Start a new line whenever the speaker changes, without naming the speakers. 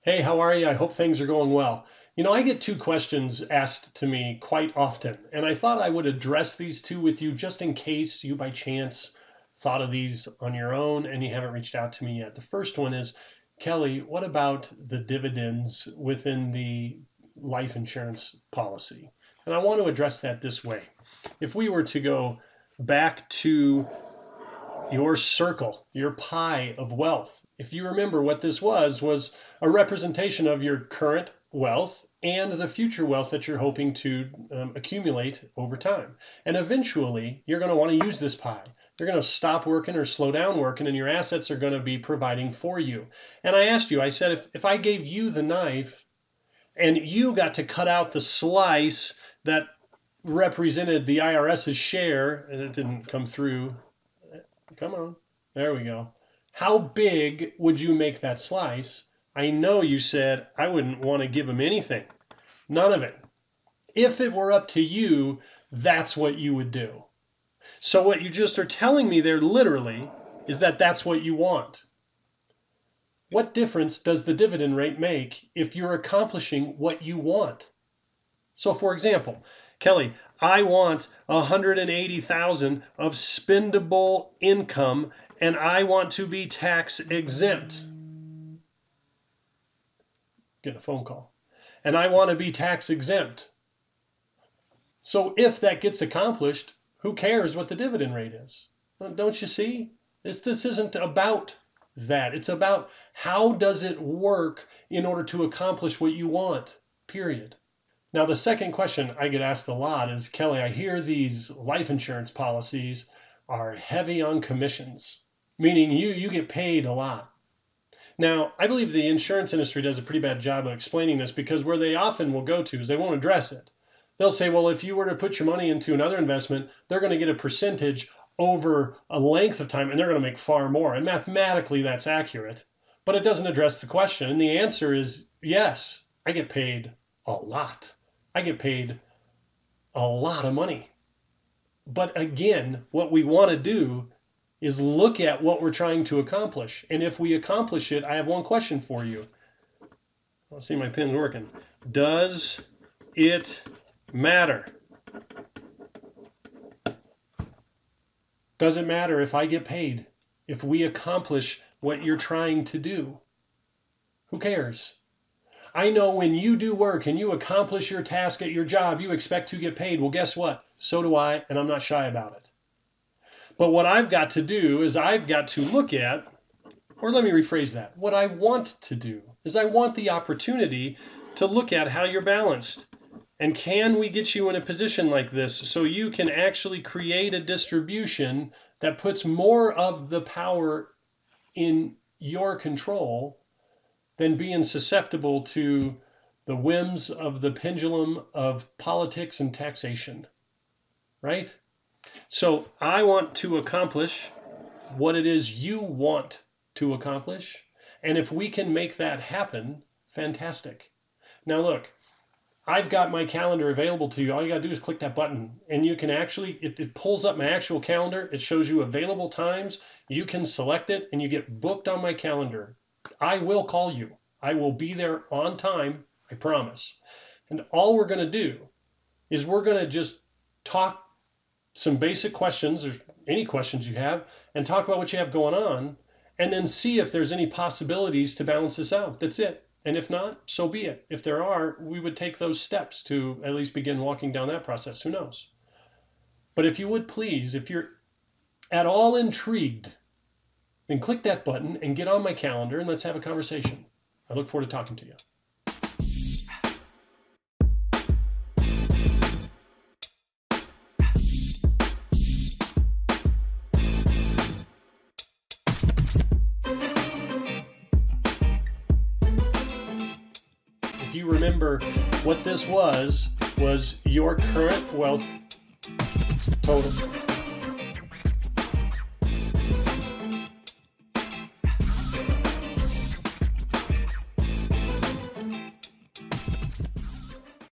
Hey, how are you? I hope things are going well. I get two questions asked to me quite often, and I thought I would address these two with you just in case you by chance thought of these on your own and you haven't reached out to me yet. The first one is, Kelly, what about the dividends within the life insurance policy? And I want to address that this way. If we were to go back to your circle, your pie of wealth. If you remember what this was a representation of your current wealth and the future wealth that you're hoping to accumulate over time. And eventually, you're going to want to use this pie. You're going to stop working or slow down working, and your assets are going to be providing for you. And I asked you, I said, if I gave you the knife and you got to cut out the slice that represented the IRS's share, and it didn't come through. Come on. There we go. How big would you make that slice? I know you said I wouldn't want to give them anything. None of it. If it were up to you, that's what you would do. So what you just are telling me there literally is that that's what you want. What difference does the dividend rate make if you're accomplishing what you want? So for example, Kelly, I want 180,000 of spendable income and I want to be tax exempt. Get a phone call. And I want to be tax exempt. So if that gets accomplished, who cares what the dividend rate is? Don't you see? This isn't about that. It's about how does it work in order to accomplish what you want, period. Now, the second question I get asked a lot is, Kelly, I hear these life insurance policies are heavy on commissions, meaning you get paid a lot. Now, I believe the insurance industry does a pretty bad job of explaining this because where they often will go to is they won't address it. They'll say, well, if you were to put your money into another investment, they're going to get a percentage over a length of time and they're going to make far more. And mathematically, that's accurate, but it doesn't address the question. And the answer is yes, I get paid a lot. I get paid a lot of money. But again, what we want to do is look at what we're trying to accomplish. And if we accomplish it, I have one question for you. Let's see, my pen's working. Does it matter? Does it matter if I get paid? If we accomplish what you're trying to do? Who cares? I know when you do work and you accomplish your task at your job, you expect to get paid. Well, guess what? So do I, and I'm not shy about it. But what I've got to do is I've got to look at, or let me rephrase that. What I want to do is I want the opportunity to look at how you're balanced. And can we get you in a position like this so you can actually create a distribution that puts more of the power in your control than being susceptible to the whims of the pendulum of politics and taxation, right? So I want to accomplish what it is you want to accomplish. And if we can make that happen, fantastic. Now look, I've got my calendar available to you. All you got to do is click that button and you can actually, it pulls up my actual calendar. It shows you available times. You can select it and you get booked on my calendar. I will call you. I will be there on time, I promise. And all we're going to do is we're going to just talk some basic questions or any questions you have and talk about what you have going on and then see if there's any possibilities to balance this out. That's it. And if not, so be it. If there are, we would take those steps to at least begin walking down that process. Who knows? But if you would please, if you're at all intrigued, then click that button and get on my calendar and let's have a conversation. I look forward to talking to you. If you remember what this was your current wealth total.